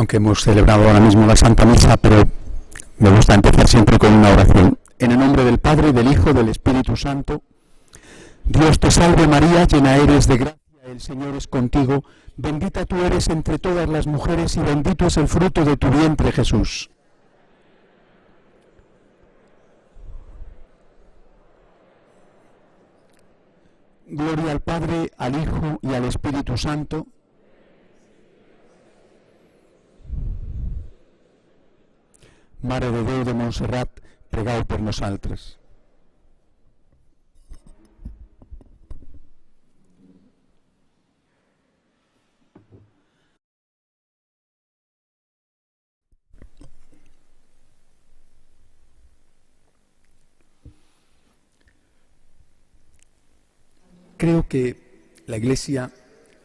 aunque hemos celebrado ahora mismo la Santa Misa, pero me gusta empezar siempre con una oración. En el nombre del Padre, del Hijo, del Espíritu Santo. Dios te salve María, llena eres de gracia, el Señor es contigo, bendita tú eres entre todas las mujeres y bendito es el fruto de tu vientre, Jesús. Gloria al Padre, al Hijo y al Espíritu Santo. Mare de Déu de Montserrat, pregau per nosaltres. Creo que la Iglesia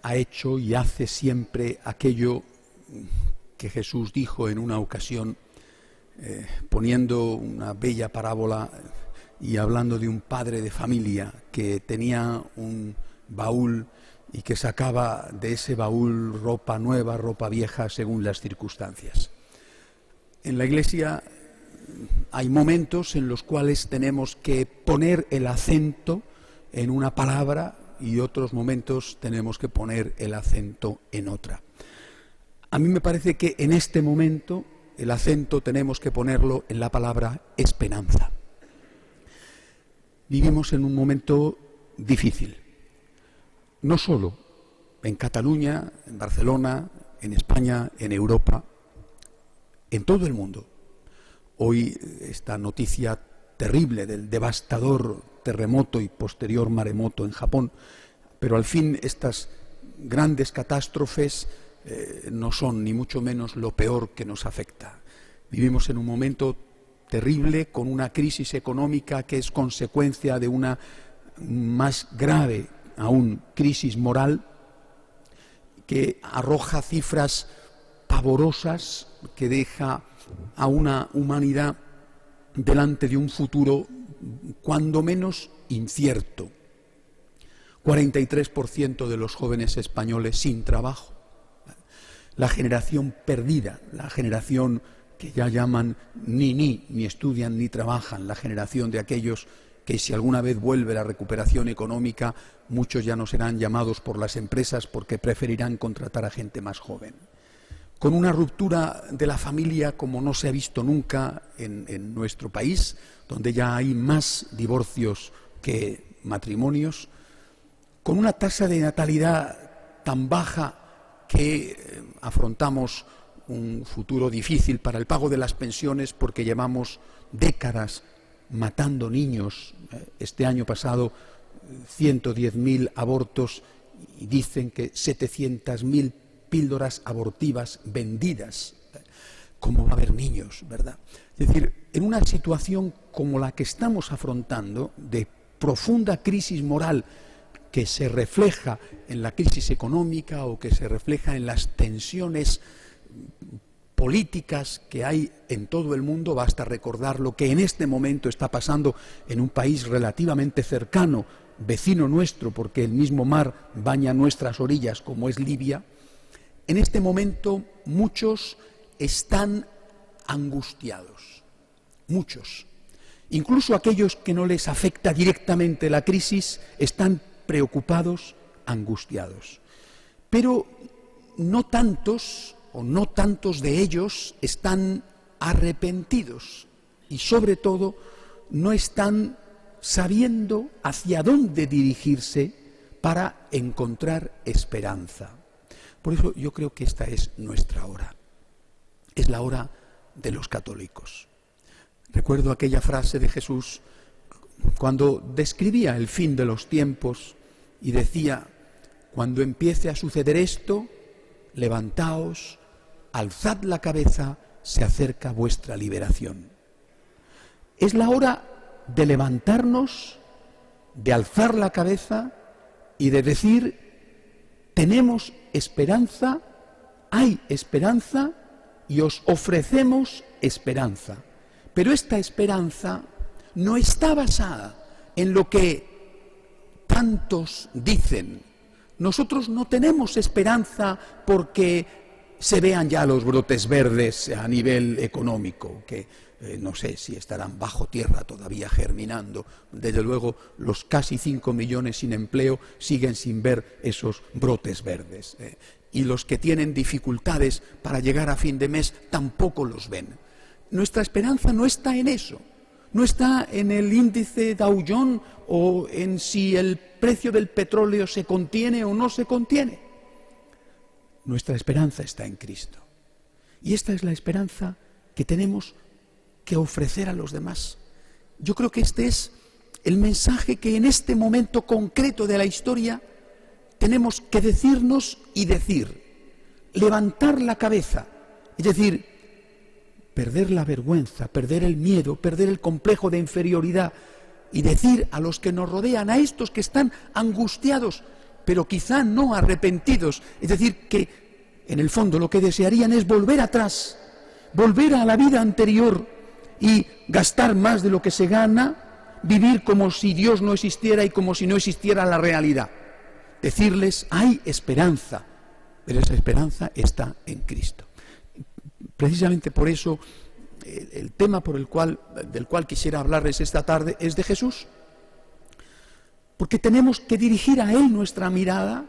ha hecho y hace siempre aquello que Jesús dijo en una ocasión, poniendo una bella parábola y hablando de un padre de familia que tenía un baúl y que sacaba de ese baúl ropa nueva, ropa vieja, según las circunstancias. En la Iglesia hay momentos en los cuales tenemos que poner el acento en una palabra y otros momentos tenemos que poner el acento en otra. A mí me parece que en este momento el acento tenemos que ponerlo en la palabra esperanza. Vivimos en un momento difícil, no solo en Cataluña, en Barcelona, en España, en Europa, en todo el mundo. Hoy esta noticia terrible del devastador terremoto y posterior maremoto en Japón, pero al fin estas grandes catástrofes no son ni mucho menos lo peor que nos afecta. Vivimos en un momento terrible con una crisis económica que es consecuencia de una más grave aún crisis moral que arroja cifras pavorosas, que deja a una humanidad delante de un futuro cuando menos incierto. 43% de los jóvenes españoles sin trabajo. La generación perdida, la generación que ya llaman ni estudian ni trabajan, la generación de aquellos que si alguna vez vuelve la recuperación económica, muchos ya no serán llamados por las empresas porque preferirán contratar a gente más joven. Con una ruptura de la familia como no se ha visto nunca en nuestro país, donde ya hay más divorcios que matrimonios, con una tasa de natalidad tan baja que afrontamos un futuro difícil para el pago de las pensiones porque llevamos décadas matando niños. Este año pasado 110.000 abortos y dicen que 700.000 píldoras abortivas vendidas. ¿Cómo va a haber niños, verdad? Es decir, en una situación como la que estamos afrontando, de profunda crisis moral que se refleja en la crisis económica o que se refleja en las tensiones políticas que hay en todo el mundo, basta recordar lo que en este momento está pasando en un país relativamente cercano, vecino nuestro, porque el mismo mar baña nuestras orillas, como es Libia. En este momento muchos están angustiados, muchos. Incluso aquellos que no les afecta directamente la crisis están preocupados, angustiados. Pero no tantos de ellos están arrepentidos y sobre todo no están sabiendo hacia dónde dirigirse para encontrar esperanza. Por eso yo creo que esta es nuestra hora. Es la hora de los católicos. Recuerdo aquella frase de Jesús cuando describía el fin de los tiempos y decía: cuando empiece a suceder esto, levantaos, alzad la cabeza, se acerca vuestra liberación. Es la hora de levantarnos, de alzar la cabeza y de decir: tenemos esperanza, hay esperanza y os ofrecemos esperanza. Pero esta esperanza no está basada en lo que tantos dicen. Nosotros no tenemos esperanza porque se vean ya los brotes verdes a nivel económico, que no sé si estarán bajo tierra todavía germinando. Desde luego, los casi 5 millones sin empleo siguen sin ver esos brotes verdes. Y los que tienen dificultades para llegar a fin de mes tampoco los ven. Nuestra esperanza no está en eso. No está en el índice Dow Jones o en si el precio del petróleo se contiene o no se contiene. Nuestra esperanza está en Cristo. Y esta es la esperanza que tenemos que ofrecer a los demás. Yo creo que este es el mensaje que en este momento concreto de la historia tenemos que decirnos y decir. Levantar la cabeza, es decir, perder la vergüenza, perder el miedo, perder el complejo de inferioridad y decir a los que nos rodean, a estos que están angustiados, pero quizá no arrepentidos, es decir, que en el fondo lo que desearían es volver atrás, volver a la vida anterior y gastar más de lo que se gana, vivir como si Dios no existiera y como si no existiera la realidad. Decirles, hay esperanza, pero esa esperanza está en Cristo. Precisamente por eso el tema del cual quisiera hablarles esta tarde es de Jesús. Porque tenemos que dirigir a Él nuestra mirada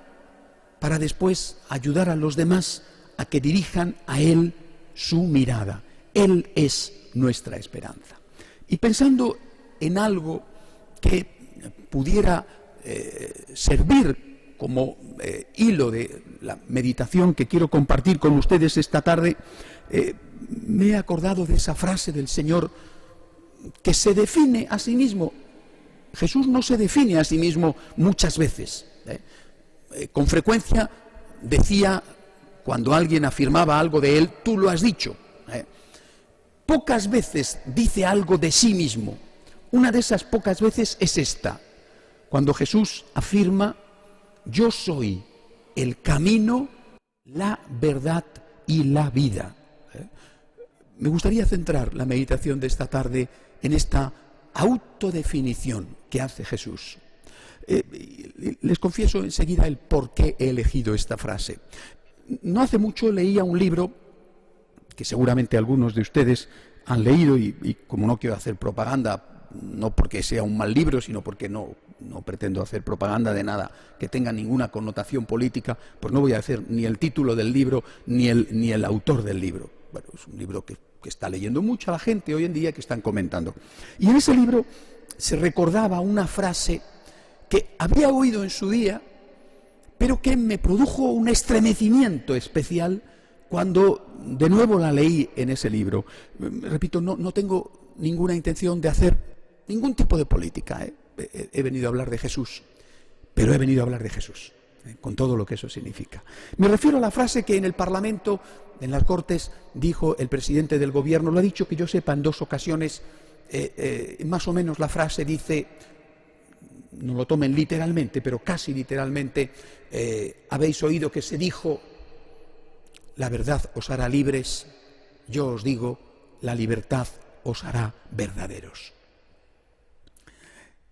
para después ayudar a los demás a que dirijan a Él su mirada. Él es nuestra esperanza. Y pensando en algo que pudiera servir como hilo de la meditación que quiero compartir con ustedes esta tarde, me he acordado de esa frase del Señor que se define a sí mismo. Jesús no se define a sí mismo muchas veces. Con frecuencia decía, cuando alguien afirmaba algo de él, tú lo has dicho. Pocas veces dice algo de sí mismo. Una de esas pocas veces es esta, cuando Jesús afirma, yo soy el camino, la verdad y la vida. Me gustaría centrar la meditación de esta tarde en esta autodefinición que hace Jesús. Les confieso enseguida el por qué he elegido esta frase. No hace mucho leía un libro que seguramente algunos de ustedes han leído y como no quiero hacer propaganda, no porque sea un mal libro, sino porque no pretendo hacer propaganda de nada que tenga ninguna connotación política, pues no voy a hacer ni el título del libro ni el autor del libro. Bueno, es un libro que está leyendo mucha la gente hoy en día, que están comentando. Y en ese libro se recordaba una frase que había oído en su día, pero que me produjo un estremecimiento especial cuando de nuevo la leí en ese libro. Repito, no tengo ninguna intención de hacer ningún tipo de política. He venido a hablar de Jesús, pero he venido a hablar de Jesús, con todo lo que eso significa. Me refiero a la frase que en el Parlamento, en las Cortes, dijo el presidente del Gobierno. Lo ha dicho, que yo sepa, en 2 ocasiones. Más o menos la frase dice, no lo tomen literalmente, pero casi literalmente, habéis oído que se dijo, la verdad os hará libres, yo os digo, la libertad os hará verdaderos.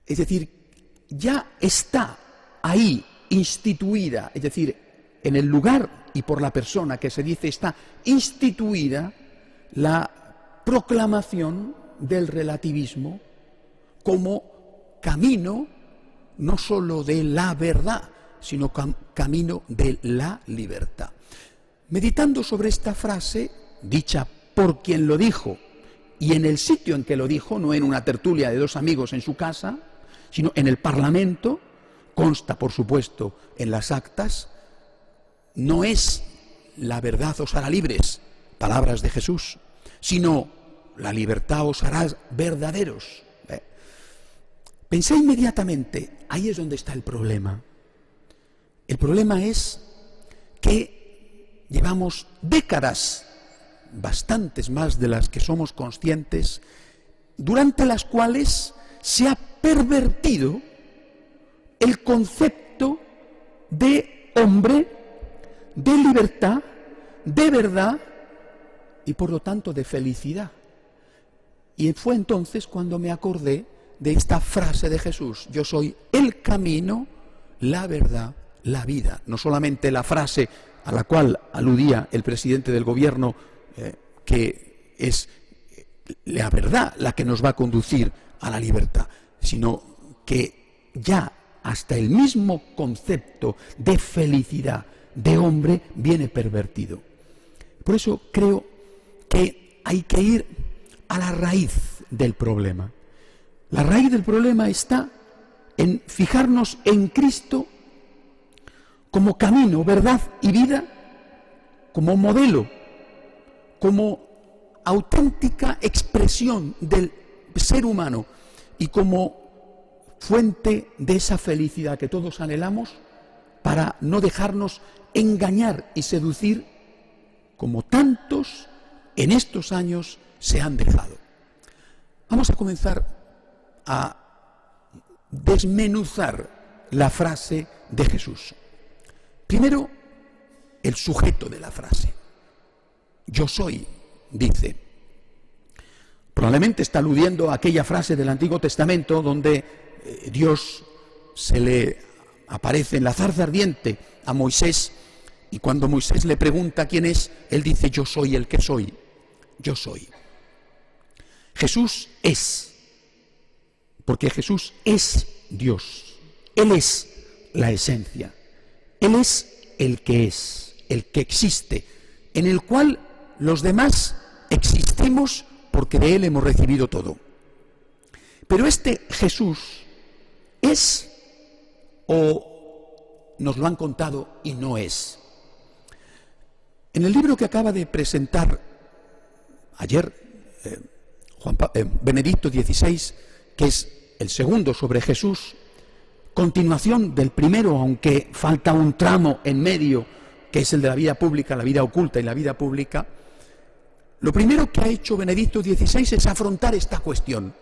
Es decir, ya está ahí instituida, es decir, en el lugar y por la persona que se dice está instituida la proclamación del relativismo como camino no solo de la verdad, sino camino de la libertad. Meditando sobre esta frase, dicha por quien lo dijo, y en el sitio en que lo dijo, no en una tertulia de 2 amigos en su casa, sino en el Parlamento, consta, por supuesto, en las actas, no es la verdad os hará libres, palabras de Jesús, sino la libertad os hará verdaderos. Pensé inmediatamente, ahí es donde está el problema. El problema es que llevamos décadas, bastantes más de las que somos conscientes, durante las cuales se ha pervertido el concepto de hombre, de libertad, de verdad y por lo tanto de felicidad. Y fue entonces cuando me acordé de esta frase de Jesús, yo soy el camino, la verdad, la vida. No solamente la frase a la cual aludía el presidente del gobierno, que es la verdad la que nos va a conducir a la libertad, sino que ya hasta el mismo concepto de felicidad de hombre viene pervertido. Por eso creo que hay que ir a la raíz del problema. La raíz del problema está en fijarnos en Cristo como camino, verdad y vida, como modelo, como auténtica expresión del ser humano y como fuente de esa felicidad que todos anhelamos, para no dejarnos engañar y seducir como tantos en estos años se han dejado. Vamos a comenzar a desmenuzar la frase de Jesús. Primero, el sujeto de la frase. Yo soy, dice. Probablemente está aludiendo a aquella frase del Antiguo Testamento donde Dios se le aparece en la zarza ardiente a Moisés, y cuando Moisés le pregunta quién es, él dice: yo soy el que soy. Yo soy. Jesús es, porque Jesús es Dios. Él es la esencia. Él es el que existe, en el cual los demás existimos porque de Él hemos recibido todo. Pero este Jesús es, o nos lo han contado y no es. En el libro que acaba de presentar ayer Benedicto XVI, que es el segundo sobre Jesús, continuación del primero, aunque falta un tramo en medio, que es el de la vida pública, la vida oculta y la vida pública, lo primero que ha hecho Benedicto XVI es afrontar esta cuestión.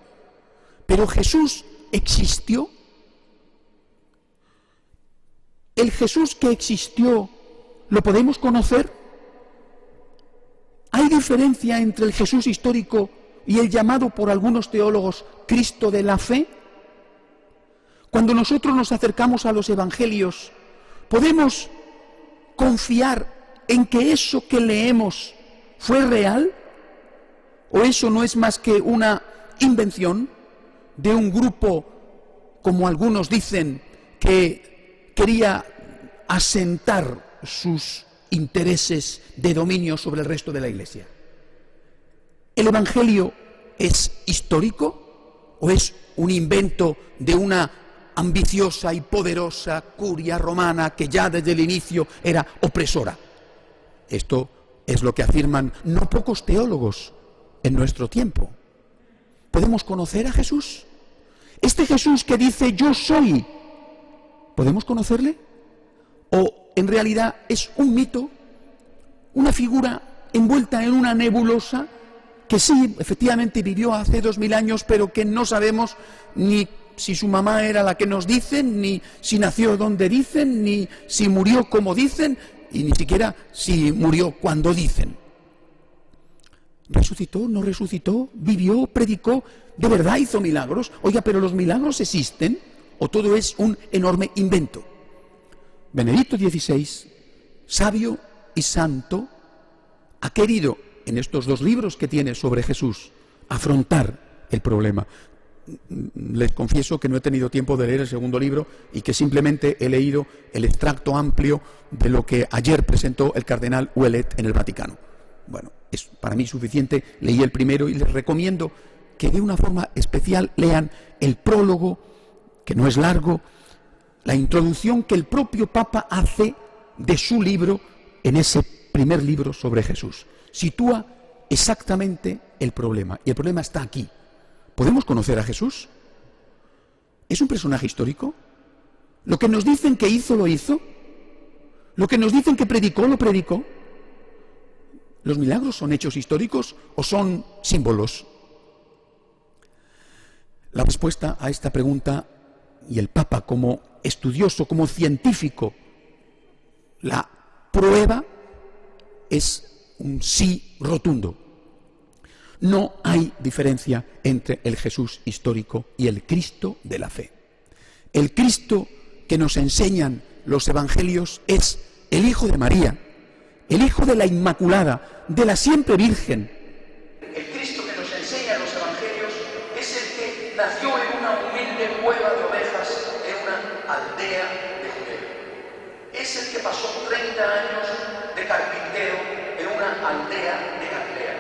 ¿Pero Jesús existió? ¿El Jesús que existió lo podemos conocer? ¿Hay diferencia entre el Jesús histórico y el llamado por algunos teólogos Cristo de la fe? Cuando nosotros nos acercamos a los evangelios, ¿podemos confiar en que eso que leemos fue real? ¿O eso no es más que una invención de un grupo, como algunos dicen, que quería asentar sus intereses de dominio sobre el resto de la Iglesia? ¿El evangelio es histórico o es un invento de una ambiciosa y poderosa curia romana que ya desde el inicio era opresora? Esto es lo que afirman no pocos teólogos en nuestro tiempo. ¿Podemos conocer a Jesús? Este Jesús que dice yo soy, ¿podemos conocerle? ¿O en realidad es un mito, una figura envuelta en una nebulosa que sí, efectivamente vivió hace 2000 años, pero que no sabemos ni si su mamá era la que nos dicen, ni si nació donde dicen, ni si murió como dicen, y ni siquiera si murió cuando dicen? ¿Resucitó? ¿No resucitó? ¿Vivió? ¿Predicó? ¿De verdad hizo milagros? Oiga, ¿pero los milagros existen o todo es un enorme invento? Benedicto XVI, sabio y santo, ha querido, en estos dos libros que tiene sobre Jesús, afrontar el problema. Les confieso que no he tenido tiempo de leer el segundo libro y que simplemente he leído el extracto amplio de lo que ayer presentó el cardenal Ouellet en el Vaticano. Bueno, es para mí suficiente. Leí el primero y les recomiendo que de una forma especial lean el prólogo, que no es largo, la introducción que el propio Papa hace de su libro en ese primer libro sobre Jesús. Sitúa exactamente el problema, y el problema está aquí. ¿Podemos conocer a Jesús? ¿Es un personaje histórico? ¿Lo que nos dicen que hizo, lo hizo? ¿Lo que nos dicen que predicó, lo predicó? ¿Los milagros son hechos históricos o son símbolos? La respuesta a esta pregunta, y el Papa como estudioso, como científico, la prueba es un sí rotundo. No hay diferencia entre el Jesús histórico y el Cristo de la fe. El Cristo que nos enseñan los evangelios es el Hijo de María, el Hijo de la Inmaculada, de la siempre Virgen. El Cristo que nos enseña en los Evangelios es el que nació en una humilde cueva de ovejas en una aldea de Judea. Es el que pasó 30 años de carpintero en una aldea de Galilea.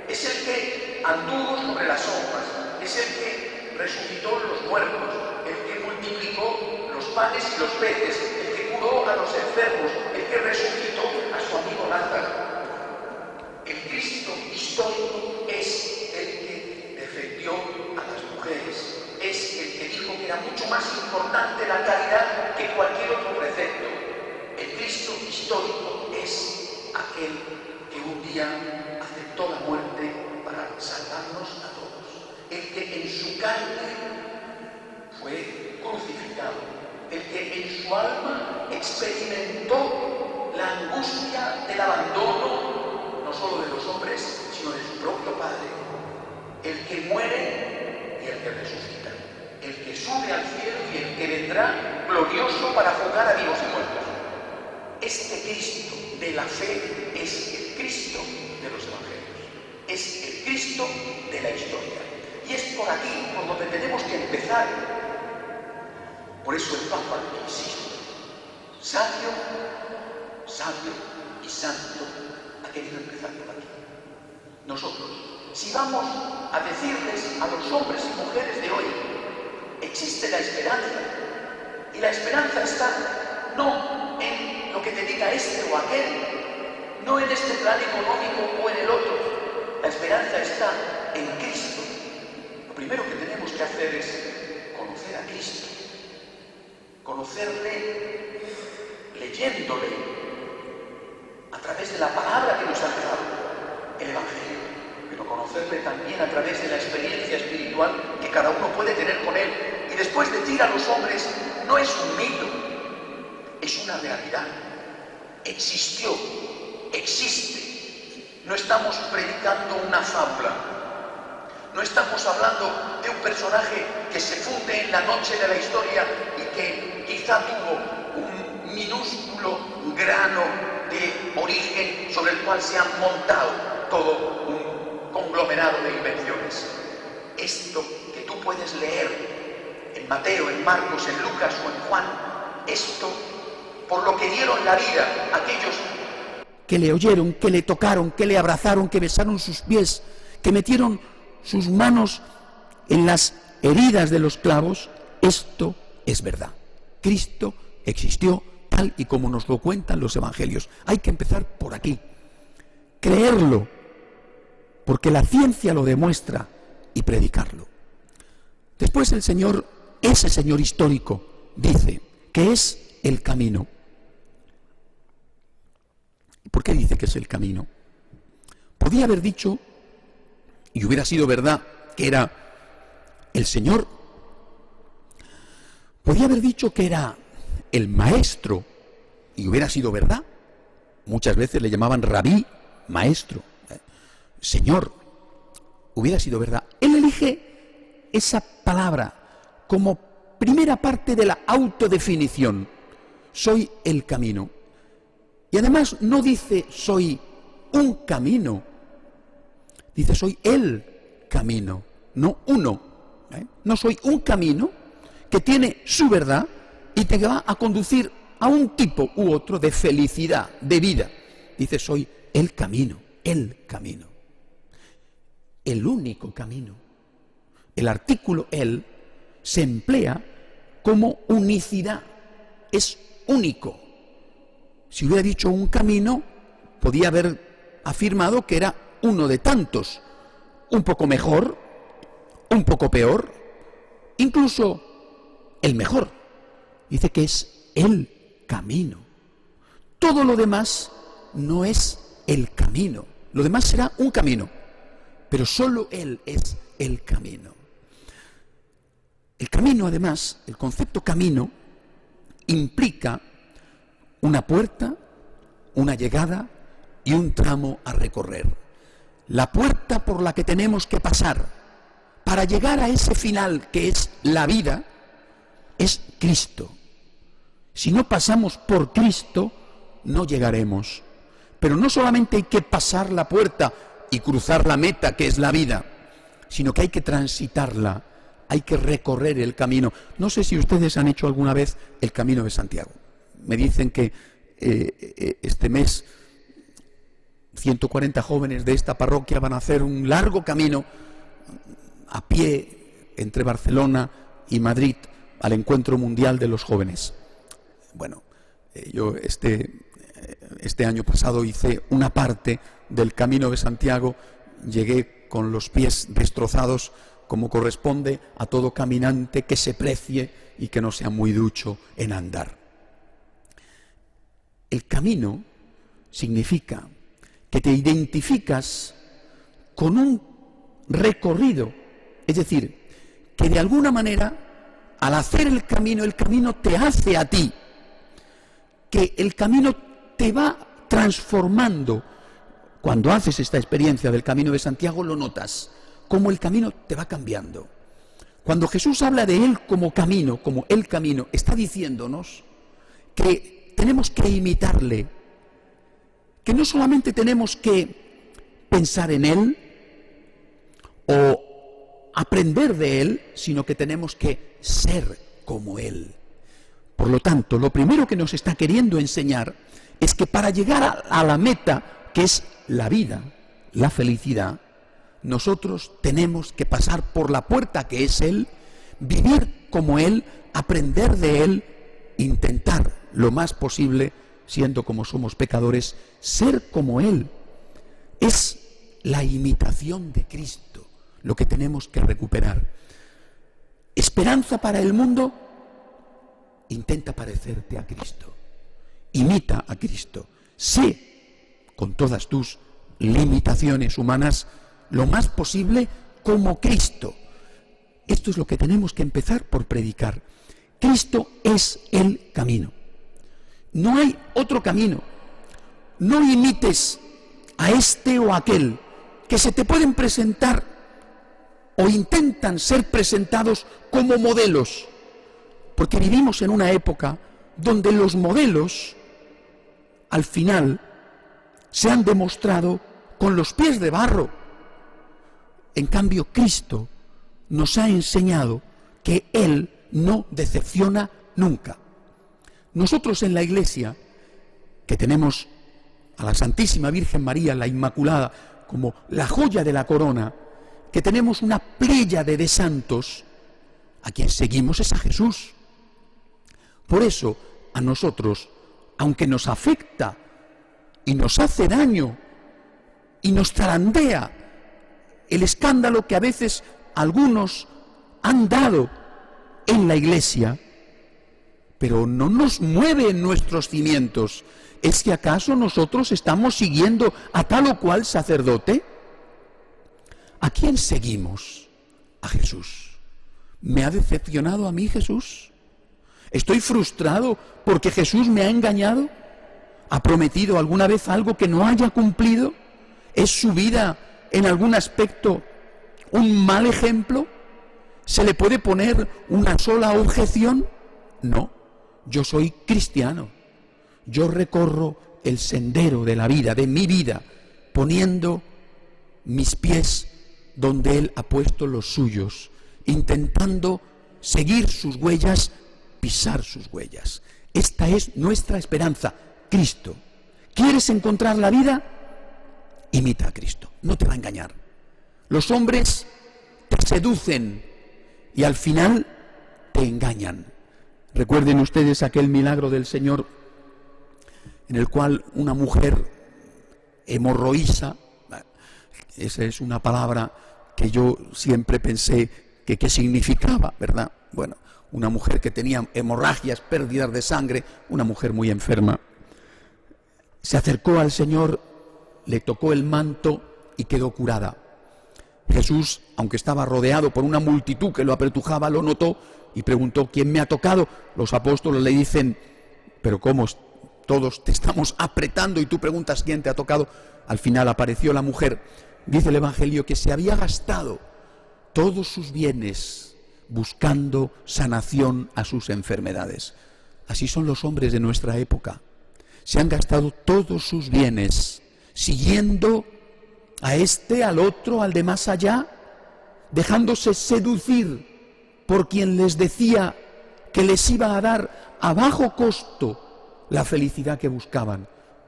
Es el que anduvo sobre las aguas, es el que resucitó los muertos, el que multiplicó los panes y los peces, el que curó a los enfermos, el que resucitó a su amigo Lázaro. El Cristo histórico es el que defendió a las mujeres, es el que dijo que era mucho más importante la caridad que cualquier otro precepto. El Cristo histórico es aquel que un día aceptó la muerte para salvarnos a todos, el que en su carne fue crucificado, el que en su alma experimentó la angustia del abandono, no solo de los hombres, sino de su propio Padre, el que muere y el que resucita, el que sube al cielo y el que vendrá glorioso para juzgar a vivos y muertos. Este Cristo de la fe es el Cristo de los Evangelios, es el Cristo de la historia. Y es por aquí por donde tenemos que empezar. Por eso el Papa insiste, sabio y santo, ha querido empezar por aquí. Nosotros, si vamos a decirles a los hombres y mujeres de hoy, existe la esperanza, y la esperanza está no en lo que te diga este o aquel, no en este plan económico o en el otro, la esperanza está en Cristo. Lo primero que tenemos que hacer es conocer a Cristo, conocerle leyéndole a través de la palabra que nos ha dejado, el Evangelio, pero conocerle también a través de la experiencia espiritual que cada uno puede tener con él. Y después decir a los hombres, no es un mito, es una realidad, existió, existe. No estamos predicando una fábula, no estamos hablando de un personaje que se funde en la noche de la historia y que quizá tuvo un minúsculo grano de origen sobre el cual se ha montado todo un conglomerado de invenciones. Esto que tú puedes leer en Mateo, en Marcos, en Lucas o en Juan, esto por lo que dieron la vida aquellos que le oyeron, que le tocaron, que le abrazaron, que besaron sus pies, que metieron sus manos en las heridas de los clavos, esto es verdad. Cristo existió tal y como nos lo cuentan los Evangelios. Hay que empezar por aquí, creerlo, porque la ciencia lo demuestra, y predicarlo. Después el Señor, ese Señor histórico, dice que es el camino. ¿Por qué dice que es el camino? Podía haber dicho, y hubiera sido verdad, que era el Señor. Podía haber dicho que era el Maestro, y hubiera sido verdad. Muchas veces le llamaban Rabí, Maestro, Señor. Hubiera sido verdad. Él elige esa palabra como primera parte de la autodefinición. Soy el camino. Y además no dice soy un camino, dice soy el camino, no uno. No soy un camino que tiene su verdad y te va a conducir a un tipo u otro de felicidad, de vida. Dice soy el camino, el único camino. El artículo el se emplea como unicidad, es único. Si hubiera dicho un camino, podía haber afirmado que era uno de tantos, un poco mejor, un poco peor, incluso el mejor. Dice que es el camino. Todo lo demás no es el camino. Lo demás será un camino, pero solo Él es el camino. El camino, además, el concepto camino, implica una puerta, una llegada y un tramo a recorrer. La puerta por la que tenemos que pasar para llegar a ese final que es la vida es Cristo. Si no pasamos por Cristo, no llegaremos. Pero no solamente hay que pasar la puerta y cruzar la meta, que es la vida, sino que hay que transitarla, hay que recorrer el camino. No sé si ustedes han hecho alguna vez el Camino de Santiago. Me dicen que este mes 140 jóvenes de esta parroquia van a hacer un largo camino a pie entre Barcelona y Madrid al Encuentro Mundial de los Jóvenes. Bueno, yo este año pasado hice una parte del Camino de Santiago, llegué con los pies destrozados como corresponde a todo caminante que se precie y que no sea muy ducho en andar. El camino significa que te identificas con un recorrido, es decir, que de alguna manera, al hacer el camino te hace a ti, que el camino te va transformando. Cuando haces esta experiencia del Camino de Santiago lo notas, como el camino te va cambiando. Cuando Jesús habla de Él como camino, como el camino, está diciéndonos que tenemos que imitarle, que no solamente tenemos que pensar en Él o aprender de Él, sino que tenemos que ser como Él. Por lo tanto, lo primero que nos está queriendo enseñar es que para llegar a la meta, que es la vida, la felicidad, nosotros tenemos que pasar por la puerta que es Él, vivir como Él, aprender de Él, intentar lo más posible, siendo como somos pecadores, ser como Él. Es la imitación de Cristo lo que tenemos que recuperar. Esperanza para el mundo, intenta parecerte a Cristo, imita a Cristo, sé con todas tus limitaciones humanas lo más posible como Cristo. Esto es lo que tenemos que empezar por predicar. Cristo es el camino. No hay otro camino. No imites a este o aquel que se te pueden presentar o intentan ser presentados como modelos, porque vivimos en una época donde los modelos al final se han demostrado con los pies de barro. En cambio, Cristo nos ha enseñado que Él no decepciona nunca. Nosotros en la Iglesia, que tenemos a la Santísima Virgen María, la Inmaculada, como la joya de la corona, que tenemos una pléyade de santos, a quien seguimos es a Jesús. Por eso, a nosotros, aunque nos afecta y nos hace daño y nos zarandea el escándalo que a veces algunos han dado en la Iglesia, pero no nos mueve en nuestros cimientos. ¿Es que acaso nosotros estamos siguiendo a tal o cual sacerdote? ¿A quién seguimos? A Jesús. ¿Me ha decepcionado a mí Jesús? ¿Estoy frustrado porque Jesús me ha engañado? ¿Ha prometido alguna vez algo que no haya cumplido? ¿Es su vida en algún aspecto un mal ejemplo? ¿Se le puede poner una sola objeción? No, yo soy cristiano. Yo recorro el sendero de la vida, de mi vida, poniendo mis pies donde Él ha puesto los suyos, intentando seguir sus huellas, pisar sus huellas. Esta es nuestra esperanza, Cristo. ¿Quieres encontrar la vida? Imita a Cristo, no te va a engañar. Los hombres te seducen y al final te engañan. Recuerden ustedes aquel milagro del Señor en el cual una mujer hemorroísa, esa es una palabra que yo siempre pensé que qué significaba, ¿verdad? Bueno, una mujer que tenía hemorragias, pérdidas de sangre, una mujer muy enferma, se acercó al Señor, le tocó el manto y quedó curada. Jesús, aunque estaba rodeado por una multitud que lo apretujaba, lo notó y preguntó: ¿quién me ha tocado? Los apóstoles le dicen: pero ¿cómo? Todos te estamos apretando y tú preguntas quién te ha tocado. Al final apareció la mujer. Dice el Evangelio que se había gastado todos sus bienes buscando sanación a sus enfermedades. Así son los hombres de nuestra época. Se han gastado todos sus bienes siguiendo a este, al otro, al de más allá, dejándose seducir por quien les decía que les iba a dar a bajo costo la felicidad que buscaban.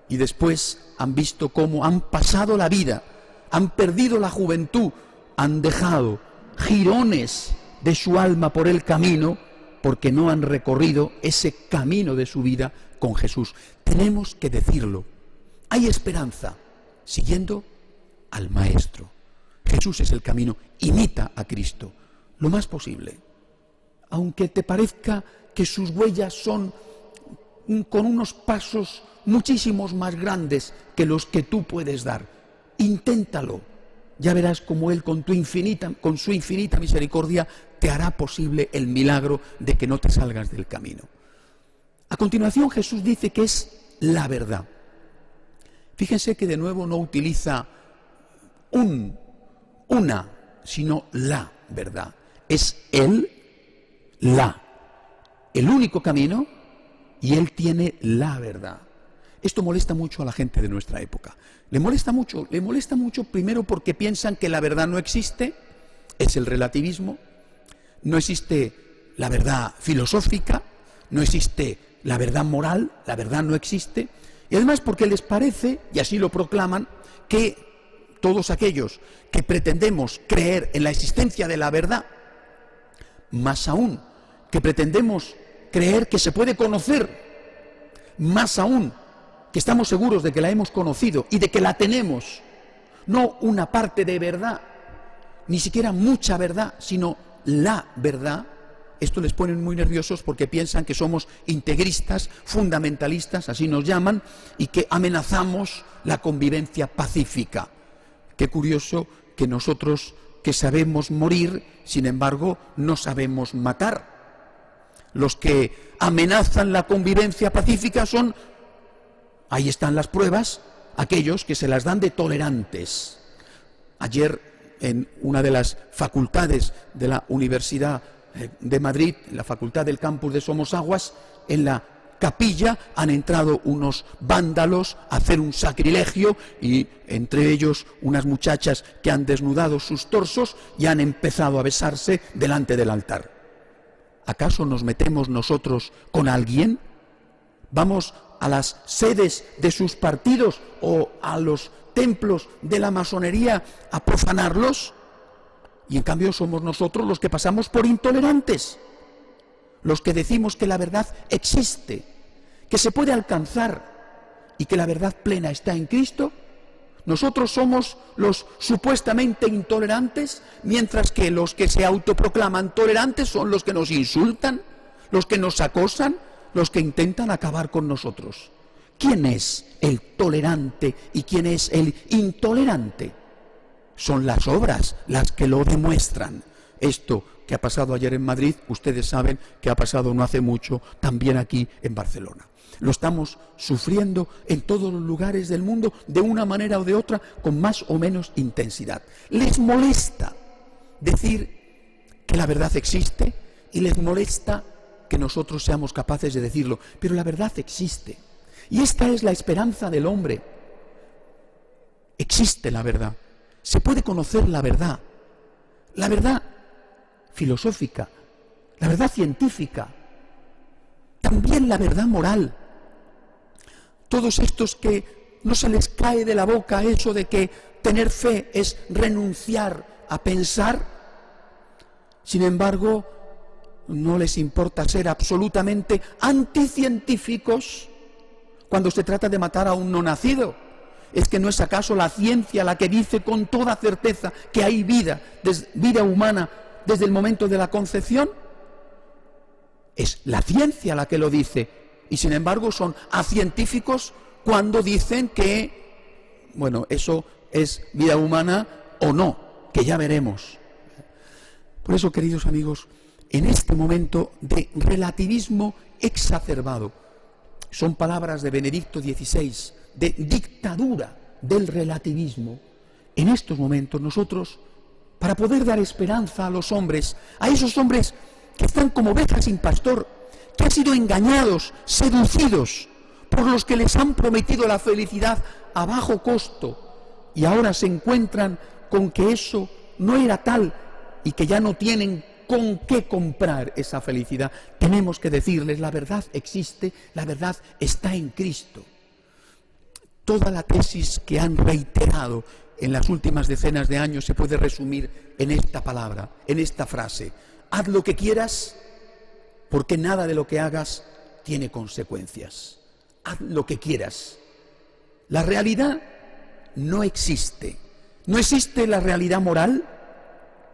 Y después han visto cómo han pasado la vida, han perdido la juventud, han dejado jirones de su alma por el camino porque no han recorrido ese camino de su vida con Jesús. Tenemos que decirlo. Hay esperanza siguiendo al Maestro. Jesús es el camino. Imita a Cristo lo más posible. Aunque te parezca que sus huellas son con unos pasos muchísimos más grandes que los que tú puedes dar, inténtalo. Ya verás cómo Él con su infinita misericordia te hará posible el milagro de que no te salgas del camino. A continuación Jesús dice que es la verdad. Fíjense que de nuevo no utiliza una, sino la verdad. Es Él, el único camino, y Él tiene la verdad. Esto molesta mucho a la gente de nuestra época. Le molesta mucho primero porque piensan que la verdad no existe, es el relativismo, no existe la verdad filosófica, no existe la verdad moral, la verdad no existe, y además porque les parece, y así lo proclaman, que todos aquellos que pretendemos creer en la existencia de la verdad, más aún que pretendemos creer que se puede conocer, más aún que estamos seguros de que la hemos conocido y de que la tenemos, no una parte de verdad, ni siquiera mucha verdad, sino la verdad. Esto les pone muy nerviosos porque piensan que somos integristas, fundamentalistas, así nos llaman, y que amenazamos la convivencia pacífica. Qué curioso que nosotros, que sabemos morir, sin embargo, no sabemos matar. Los que amenazan la convivencia pacífica son, ahí están las pruebas, aquellos que se las dan de tolerantes. Ayer, en una de las facultades de la Universidad de Madrid, en la facultad del campus de Somosaguas, en la capilla han entrado unos vándalos a hacer un sacrilegio, y entre ellos unas muchachas que han desnudado sus torsos y han empezado a besarse delante del altar. ¿Acaso nos metemos nosotros con alguien? ¿Vamos a las sedes de sus partidos o a los templos de la masonería a profanarlos? Y en cambio somos nosotros los que pasamos por intolerantes, los que decimos que la verdad existe, que se puede alcanzar y que la verdad plena está en Cristo. Nosotros somos los supuestamente intolerantes, mientras que los que se autoproclaman tolerantes son los que nos insultan, los que nos acosan, los que intentan acabar con nosotros. ¿Quién es el tolerante y quién es el intolerante? Son las obras las que lo demuestran. Esto que ha pasado ayer en Madrid, ustedes saben que ha pasado no hace mucho también aquí en Barcelona. Lo estamos sufriendo en todos los lugares del mundo de una manera o de otra, con más o menos intensidad. Les molesta decir que la verdad existe y les molesta que nosotros seamos capaces de decirlo, pero la verdad existe. Y esta es la esperanza del hombre. Existe la verdad. Se puede conocer la verdad filosófica, la verdad científica, también la verdad moral. Todos estos que no se les cae de la boca eso de que tener fe es renunciar a pensar, sin embargo, no les importa ser absolutamente anticientíficos cuando se trata de matar a un no nacido. ¿Es que no es acaso la ciencia la que dice con toda certeza que hay vida humana desde el momento de la concepción? Es la ciencia la que lo dice, y sin embargo son acientíficos cuando dicen que, bueno, eso es vida humana o no, que ya veremos. Por eso, queridos amigos, en este momento de relativismo exacerbado, son palabras de Benedicto XVI, de dictadura del relativismo, en estos momentos nosotros, para poder dar esperanza a los hombres, a esos hombres que están como ovejas sin pastor, que han sido engañados, seducidos por los que les han prometido la felicidad a bajo costo y ahora se encuentran con que eso no era tal y que ya no tienen con qué comprar esa felicidad. Tenemos que decirles, la verdad existe, la verdad está en Cristo. Toda la tesis que han reiterado en las últimas decenas de años se puede resumir en esta palabra, en esta frase: haz lo que quieras, porque nada de lo que hagas tiene consecuencias. Haz lo que quieras. La realidad no existe. No existe la realidad moral.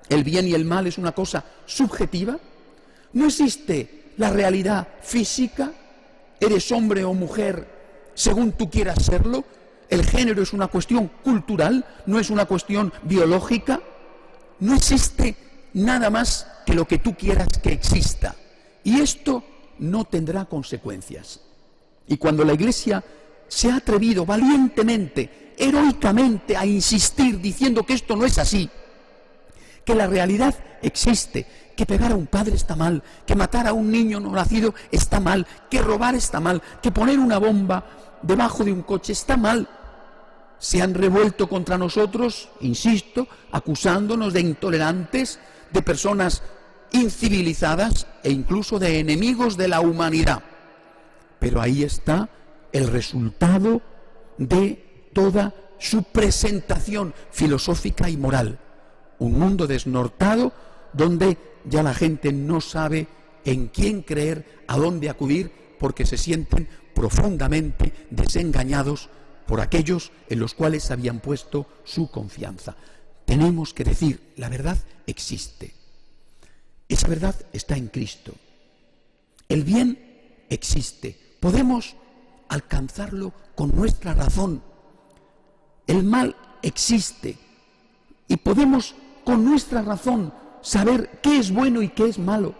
El bien y el mal es una cosa subjetiva. No existe la realidad física. Eres hombre o mujer según tú quieras serlo. El género es una cuestión cultural, no es una cuestión biológica. No existe nada más que lo que tú quieras que exista. Y esto no tendrá consecuencias. Y cuando la Iglesia se ha atrevido valientemente, heroicamente a insistir diciendo que esto no es así, que la realidad existe, que pegar a un padre está mal, que matar a un niño no nacido está mal, que robar está mal, que poner una bomba debajo de un coche está mal, se han revuelto contra nosotros, insisto, acusándonos de intolerantes, de personas incivilizadas e incluso de enemigos de la humanidad. Pero ahí está el resultado de toda su presentación filosófica y moral. Un mundo desnortado donde ya la gente no sabe en quién creer, a dónde acudir, porque se sienten profundamente desengañados por aquellos en los cuales habían puesto su confianza. Tenemos que decir, la verdad existe. Esa verdad está en Cristo. El bien existe. Podemos alcanzarlo con nuestra razón. El mal existe. Y podemos con nuestra razón saber qué es bueno y qué es malo.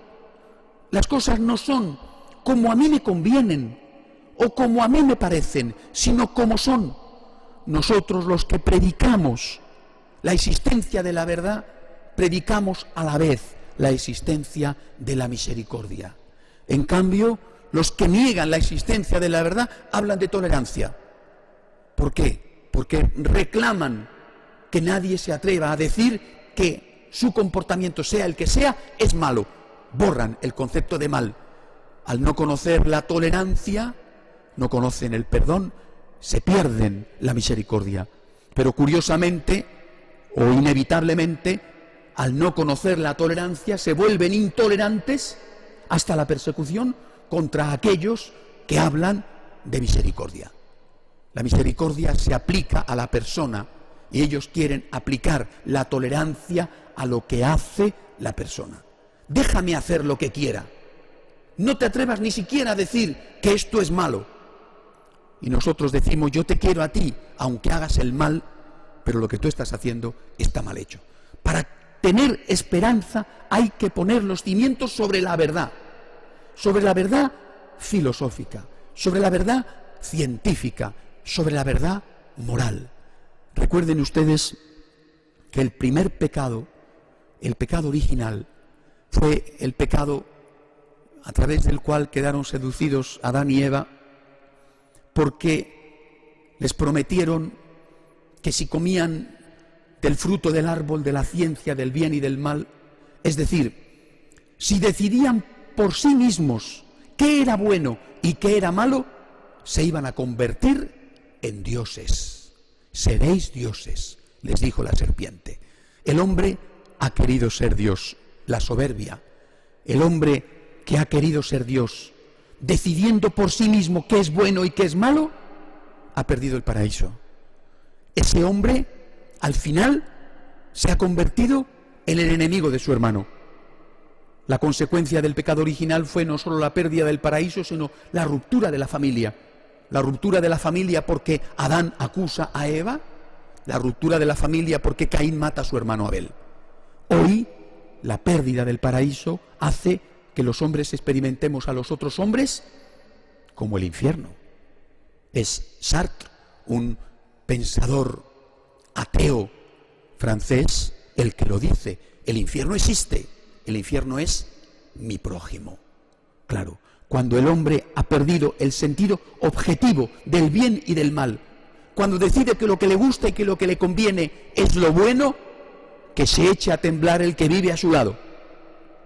Las cosas no son como a mí me convienen o como a mí me parecen, sino como son. Nosotros, los que predicamos la existencia de la verdad, predicamos a la vez la existencia de la misericordia. En cambio, los que niegan la existencia de la verdad hablan de tolerancia. ¿Por qué? Porque reclaman que nadie se atreva a decir que su comportamiento, sea el que sea, es malo. Borran el concepto de mal. Al no conocer la tolerancia, no conocen el perdón, se pierden la misericordia. Pero curiosamente o inevitablemente, al no conocer la tolerancia, se vuelven intolerantes hasta la persecución contra aquellos que hablan de misericordia. La misericordia se aplica a la persona y ellos quieren aplicar la tolerancia a lo que hace la persona. Déjame hacer lo que quiera. No te atrevas ni siquiera a decir que esto es malo. Y nosotros decimos, yo te quiero a ti, aunque hagas el mal, pero lo que tú estás haciendo está mal hecho. Para tener esperanza hay que poner los cimientos sobre la verdad filosófica, sobre la verdad científica, sobre la verdad moral. Recuerden ustedes que el primer pecado, el pecado original, fue el pecado a través del cual quedaron seducidos Adán y Eva, porque les prometieron que si comían del fruto del árbol de la ciencia del bien y del mal, es decir, si decidían por sí mismos qué era bueno y qué era malo, se iban a convertir en dioses. Seréis dioses, les dijo la serpiente. El hombre ha querido ser Dios, la soberbia. El hombre que ha querido ser Dios, decidiendo por sí mismo qué es bueno y qué es malo, ha perdido el paraíso. Ese hombre, al final, se ha convertido en el enemigo de su hermano. La consecuencia del pecado original fue no solo la pérdida del paraíso, sino la ruptura de la familia. La ruptura de la familia porque Adán acusa a Eva, la ruptura de la familia porque Caín mata a su hermano Abel. Hoy, la pérdida del paraíso hace que los hombres experimentemos a los otros hombres como el infierno. Es Sartre, un pensador ateo francés, el que lo dice. El infierno existe, el infierno es mi prójimo. Claro, cuando el hombre ha perdido el sentido objetivo del bien y del mal, cuando decide que lo que le gusta y que lo que le conviene es lo bueno, que se eche a temblar el que vive a su lado,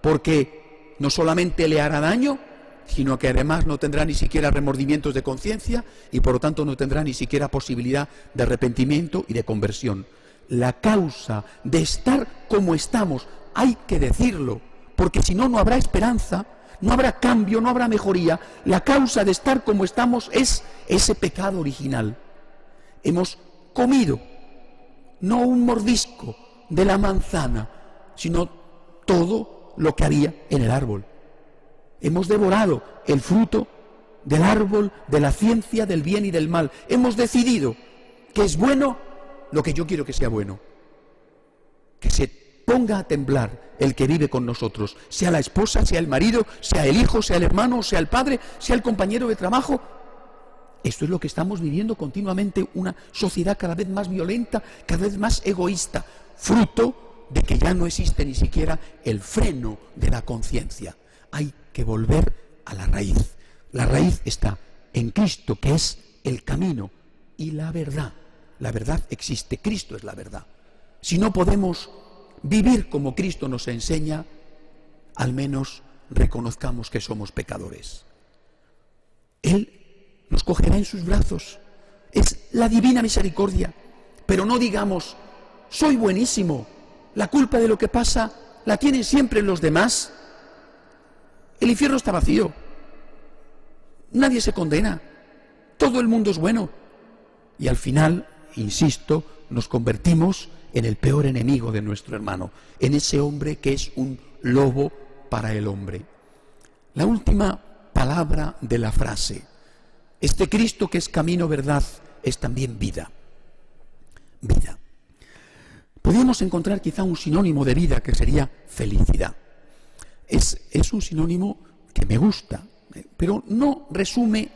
porque no solamente le hará daño, sino que además no tendrá ni siquiera remordimientos de conciencia y por lo tanto no tendrá ni siquiera posibilidad de arrepentimiento y de conversión. La causa de estar como estamos, hay que decirlo, porque si no, no habrá esperanza, no habrá cambio, no habrá mejoría. La causa de estar como estamos es ese pecado original. Hemos comido, no un mordisco de la manzana, sino todo lo que había en el árbol. Hemos devorado el fruto del árbol de la ciencia del bien y del mal. Hemos decidido que es bueno lo que yo quiero que sea bueno. Que se ponga a temblar el que vive con nosotros, sea la esposa, sea el marido, sea el hijo, sea el hermano, sea el padre, sea el compañero de trabajo. Esto es lo que estamos viviendo continuamente, una sociedad cada vez más violenta, cada vez más egoísta, fruto de que ya no existe ni siquiera el freno de la conciencia. Hay que volver a la raíz. La raíz está en Cristo, que es el camino y la verdad. La verdad existe, Cristo es la verdad. Si no podemos vivir como Cristo nos enseña, al menos reconozcamos que somos pecadores. Él nos cogerá en sus brazos. Es la divina misericordia. Pero no digamos, soy buenísimo, la culpa de lo que pasa la tienen siempre los demás. El infierno está vacío. Nadie se condena. Todo el mundo es bueno. Y al final, insisto, nos convertimos en el peor enemigo de nuestro hermano, en ese hombre que es un lobo para el hombre. La última palabra de la frase: este Cristo que es camino, verdad, es también vida. Vida. Podríamos encontrar quizá un sinónimo de vida que sería felicidad. Es un sinónimo que me gusta, pero no resume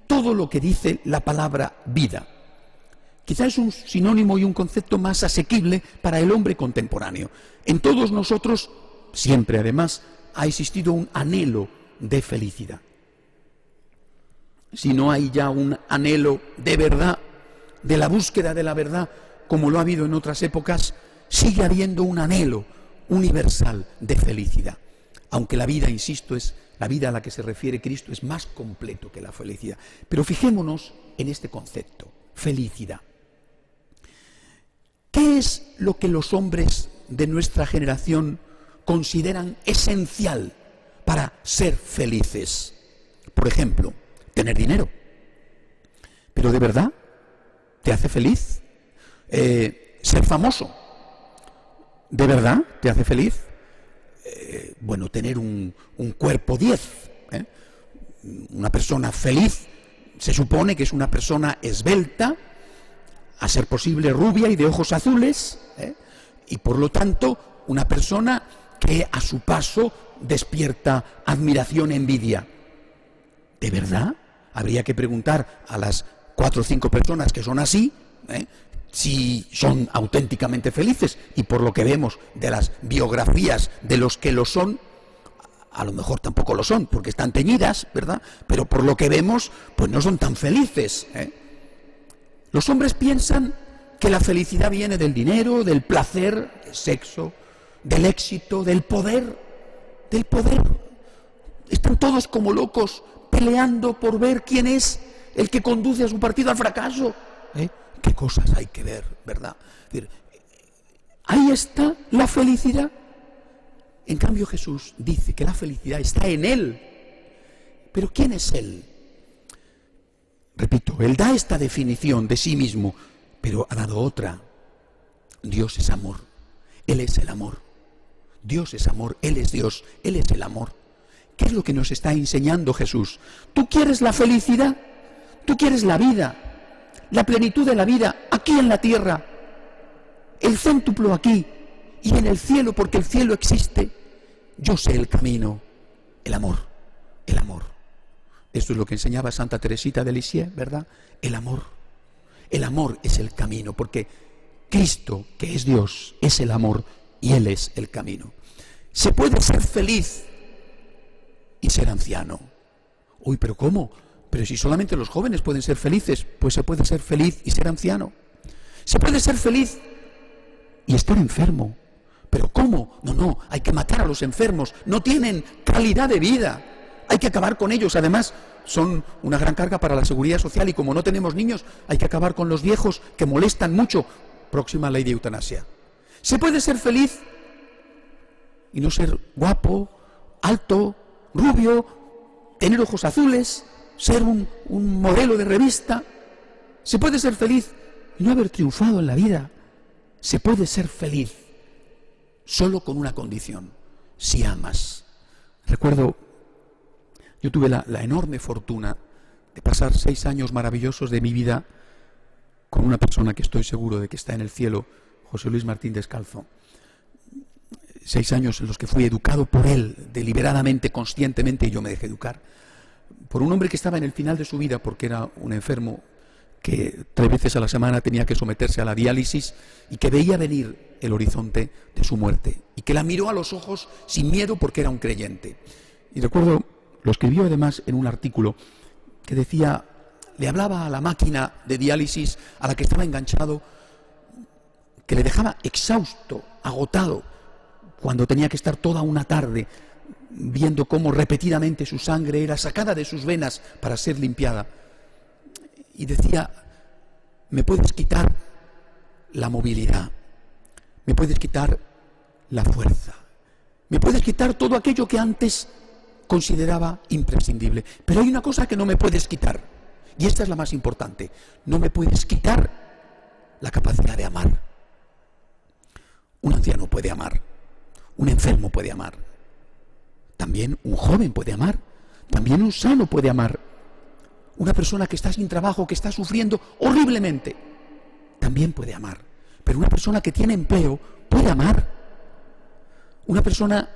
todo lo que dice la palabra vida. Quizá es un sinónimo y un concepto más asequible para el hombre contemporáneo. En todos nosotros, siempre además, ha existido un anhelo de felicidad. Si no hay ya un anhelo de verdad, de la búsqueda de la verdad, como lo ha habido en otras épocas, sigue habiendo un anhelo universal de felicidad. Aunque la vida, insisto, la vida a la que se refiere Cristo es más completo que la felicidad. Pero fijémonos en este concepto, felicidad. ¿Qué es lo que los hombres de nuestra generación consideran esencial para ser felices? Por ejemplo, tener dinero. ¿Pero de verdad te hace feliz? Ser famoso. ¿De verdad te hace feliz? Bueno, tener un cuerpo 10. Una persona feliz se supone que es una persona esbelta, a ser posible rubia y de ojos azules, y por lo tanto una persona que a su paso despierta admiración, envidia. ¿De verdad? Habría que preguntar a las 4 o 5 personas que son así, si son auténticamente felices, y por lo que vemos de las biografías de los que lo son, a lo mejor tampoco lo son, porque están teñidas, ¿verdad? Pero por lo que vemos, pues no son tan felices. Los hombres piensan que la felicidad viene del dinero, del placer, del sexo, del éxito, del poder. Del poder. Están todos como locos peleando por ver quién es el que conduce a su partido al fracaso. ¿Qué cosas hay que ver, verdad? Es decir, ahí está la felicidad. En cambio, Jesús dice que la felicidad está en Él. ¿Pero quién es Él? Repito, Él da esta definición de sí mismo, pero ha dado otra. Dios es amor. Él es el amor. Dios es amor. Él es Dios. Él es el amor. ¿Qué es lo que nos está enseñando Jesús? ¿Tú quieres la felicidad? ¿Tú quieres la vida? La plenitud de la vida aquí en la tierra, el céntuplo aquí y en el cielo, porque el cielo existe. Yo sé el camino, el amor, el amor. Esto es lo que enseñaba Santa Teresita de Lisieux, ¿verdad? El amor es el camino, porque Cristo, que es Dios, es el amor y Él es el camino. Se puede ser feliz y ser anciano. Uy, ¿pero cómo? Pero si solamente los jóvenes pueden ser felices, pues se puede ser feliz y ser anciano. Se puede ser feliz y estar enfermo. ¿Pero cómo? No, hay que matar a los enfermos. No tienen calidad de vida. Hay que acabar con ellos. Además, son una gran carga para la seguridad social y como no tenemos niños, hay que acabar con los viejos que molestan mucho. Próxima ley de eutanasia. Se puede ser feliz y no ser guapo, alto, rubio, tener ojos azules, ser un modelo de revista. Se puede ser feliz y no haber triunfado en la vida. Se puede ser feliz solo con una condición: si amas. Recuerdo, yo tuve la enorme fortuna de pasar 6 años maravillosos de mi vida con una persona que estoy seguro de que está en el cielo, José Luis Martín Descalzo. 6 años en los que fui educado por él, deliberadamente, conscientemente, y yo me dejé educar por un hombre que estaba en el final de su vida porque era un enfermo que 3 veces a la semana tenía que someterse a la diálisis y que veía venir el horizonte de su muerte y que la miró a los ojos sin miedo porque era un creyente. Y recuerdo, lo escribió además en un artículo que decía, le hablaba a la máquina de diálisis a la que estaba enganchado, que le dejaba exhausto, agotado, cuando tenía que estar toda una tarde viendo cómo repetidamente su sangre era sacada de sus venas para ser limpiada. Y decía, me puedes quitar la movilidad, me puedes quitar la fuerza, me puedes quitar todo aquello que antes consideraba imprescindible, pero hay una cosa que no me puedes quitar, y esta es la más importante: no me puedes quitar la capacidad de amar. Un anciano puede amar, un enfermo puede amar, también un joven puede amar, también un sano puede amar. Una persona que está sin trabajo, que está sufriendo horriblemente, también puede amar. Pero una persona que tiene empleo puede amar. Una persona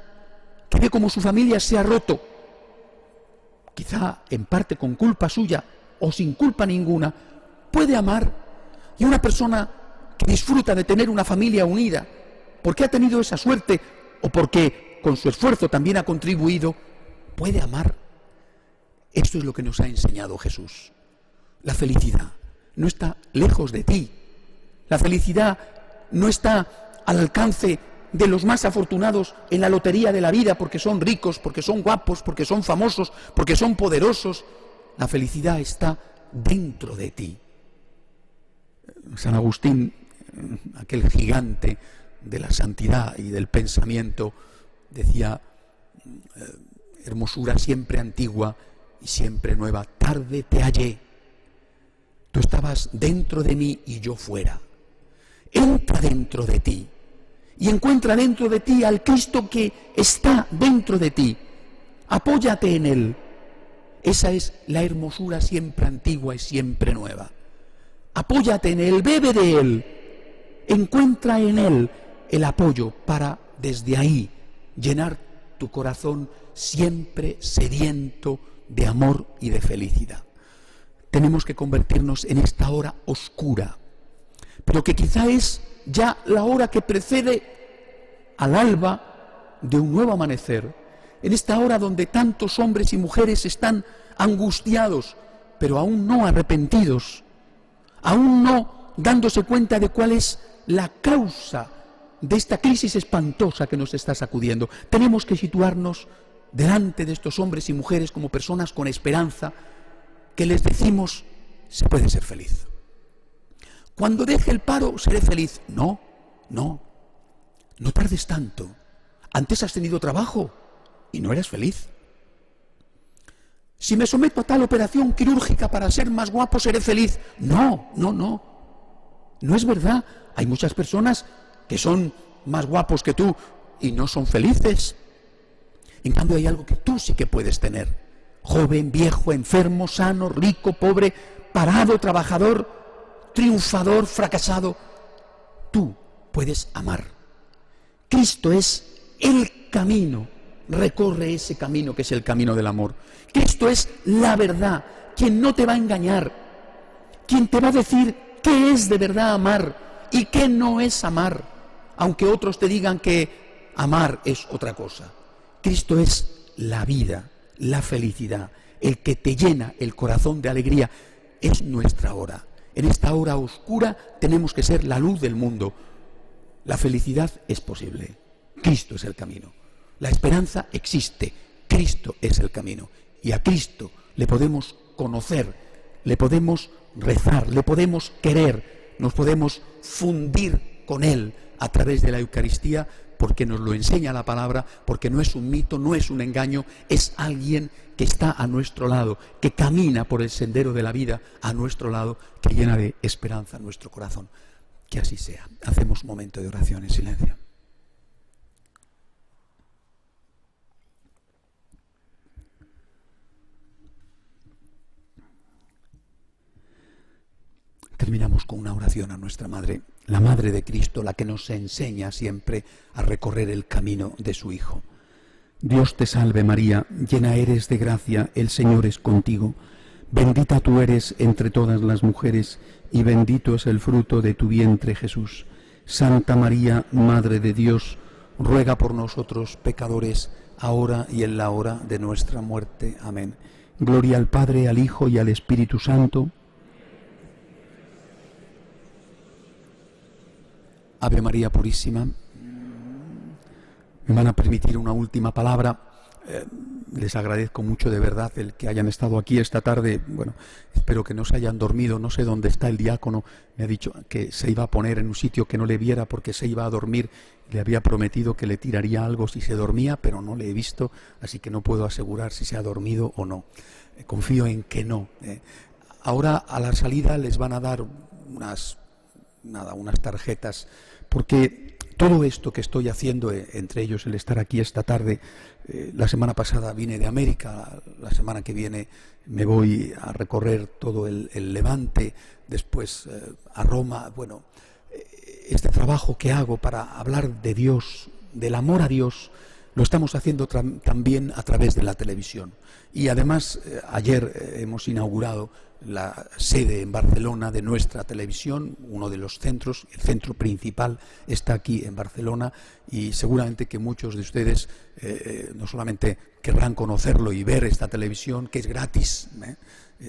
que ve cómo su familia se ha roto, quizá en parte con culpa suya o sin culpa ninguna, puede amar. Y una persona que disfruta de tener una familia unida, porque ha tenido esa suerte o porque con su esfuerzo también ha contribuido, puede amar. Esto es lo que nos ha enseñado Jesús. La felicidad no está lejos de ti. La felicidad no está al alcance de los más afortunados en la lotería de la vida porque son ricos, porque son guapos, porque son famosos, porque son poderosos. La felicidad está dentro de ti. San Agustín, aquel gigante de la santidad y del pensamiento, decía, hermosura siempre antigua y siempre nueva, tarde te hallé. Tú estabas dentro de mí y yo fuera. Entra dentro de ti y encuentra dentro de ti al Cristo que está dentro de ti. Apóyate en Él. Esa es la hermosura siempre antigua y siempre nueva. Apóyate en Él, bebe de Él, encuentra en Él el apoyo para desde ahí llenar tu corazón siempre sediento de amor y de felicidad. Tenemos que convertirnos en esta hora oscura, pero que quizá es ya la hora que precede al alba de un nuevo amanecer, en esta hora donde tantos hombres y mujeres están angustiados, pero aún no arrepentidos, aún no dándose cuenta de cuál es la causa de esta crisis espantosa que nos está sacudiendo. Tenemos que situarnos delante de estos hombres y mujeres como personas con esperanza, que les decimos, se puede ser feliz. Cuando deje el paro, seré feliz. No tardes tanto. Antes has tenido trabajo y no eras feliz. Si me someto a tal operación quirúrgica para ser más guapo, seré feliz. No es verdad. Hay muchas personas que son más guapos que tú y no son felices. En cambio hay algo que tú sí que puedes tener: joven, viejo, enfermo, sano, rico, pobre, parado, trabajador, triunfador, fracasado. Tú puedes amar. Cristo es el camino. Recorre ese camino que es el camino del amor. Cristo es la verdad, quien no te va a engañar, quien te va a decir qué es de verdad amar y qué no es amar, aunque otros te digan que amar es otra cosa. Cristo es la vida, la felicidad, el que te llena el corazón de alegría, es nuestra hora. En esta hora oscura tenemos que ser la luz del mundo. La felicidad es posible. Cristo es el camino. La esperanza existe. Cristo es el camino. Y a Cristo le podemos conocer, le podemos rezar, le podemos querer, nos podemos fundir con Él a través de la Eucaristía, porque nos lo enseña la palabra, porque no es un mito, no es un engaño, es alguien que está a nuestro lado, que camina por el sendero de la vida a nuestro lado, que llena de esperanza nuestro corazón. Que así sea. Hacemos un momento de oración en silencio. Terminamos con una oración a nuestra Madre, la Madre de Cristo, la que nos enseña siempre a recorrer el camino de su Hijo. Dios te salve María, llena eres de gracia, el Señor es contigo. Bendita tú eres entre todas las mujeres, y bendito es el fruto de tu vientre Jesús. Santa María, Madre de Dios, ruega por nosotros pecadores, ahora y en la hora de nuestra muerte. Amén. Gloria al Padre, al Hijo y al Espíritu Santo. Ave María Purísima. Me van a permitir una última palabra. Les agradezco mucho de verdad el que hayan estado aquí esta tarde. Bueno, espero que no se hayan dormido. No sé dónde está el diácono. Me ha dicho que se iba a poner en un sitio que no le viera porque se iba a dormir. Le había prometido que le tiraría algo si se dormía, pero no le he visto, así que no puedo asegurar si se ha dormido o no. Confío en que no. Ahora a la salida les van a dar unas tarjetas, porque todo esto que estoy haciendo, entre ellos el estar aquí esta tarde, la semana pasada vine de América, la semana que viene me voy a recorrer todo el Levante, después a Roma. Bueno, este trabajo que hago para hablar de Dios, del amor a Dios, lo estamos haciendo también a través de la televisión. Y además ayer hemos inaugurado la sede en Barcelona de nuestra televisión, uno de los centros, el centro principal está aquí en Barcelona, y seguramente que muchos de ustedes no solamente querrán conocerlo y ver esta televisión, que es gratis,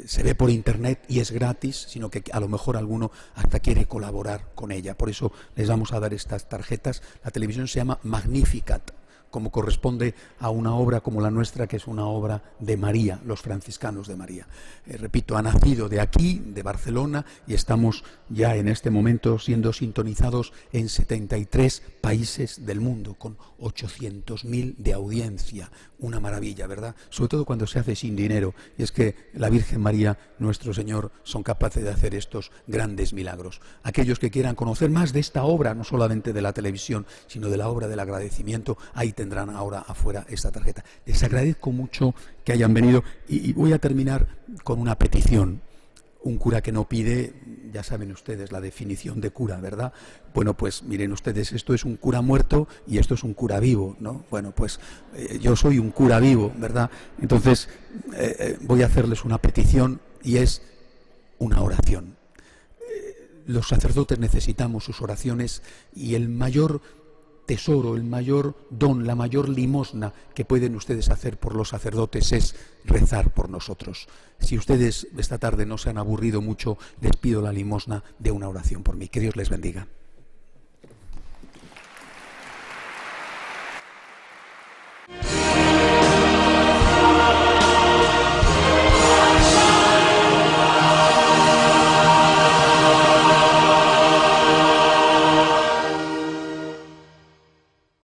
se ve por internet y es gratis, sino que a lo mejor alguno hasta quiere colaborar con ella. Por eso les vamos a dar estas tarjetas. La televisión se llama Magnificat, como corresponde a una obra como la nuestra, que es una obra de María, los franciscanos de María. Repito, ha nacido de aquí, de Barcelona, y estamos ya en este momento siendo sintonizados en 73 países del mundo, con 800.000 de audiencia. Una maravilla, ¿verdad? Sobre todo cuando se hace sin dinero, y es que la Virgen María, nuestro Señor, son capaces de hacer estos grandes milagros. Aquellos que quieran conocer más de esta obra, no solamente de la televisión, sino de la obra del agradecimiento, ahí tendrán ahora afuera esta tarjeta. Les agradezco mucho que hayan venido, y voy a terminar con una petición. Un cura que no pide, ya saben ustedes la definición de cura, ¿verdad? Bueno, pues miren ustedes, esto es un cura muerto y esto es un cura vivo, ¿no? Bueno, pues yo soy un cura vivo, ¿verdad? Entonces voy a hacerles una petición, y es una oración. Los sacerdotes necesitamos sus oraciones, y el mayor tesoro, el mayor don, la mayor limosna que pueden ustedes hacer por los sacerdotes es rezar por nosotros. Si ustedes esta tarde no se han aburrido mucho, les pido la limosna de una oración por mí. Que Dios les bendiga.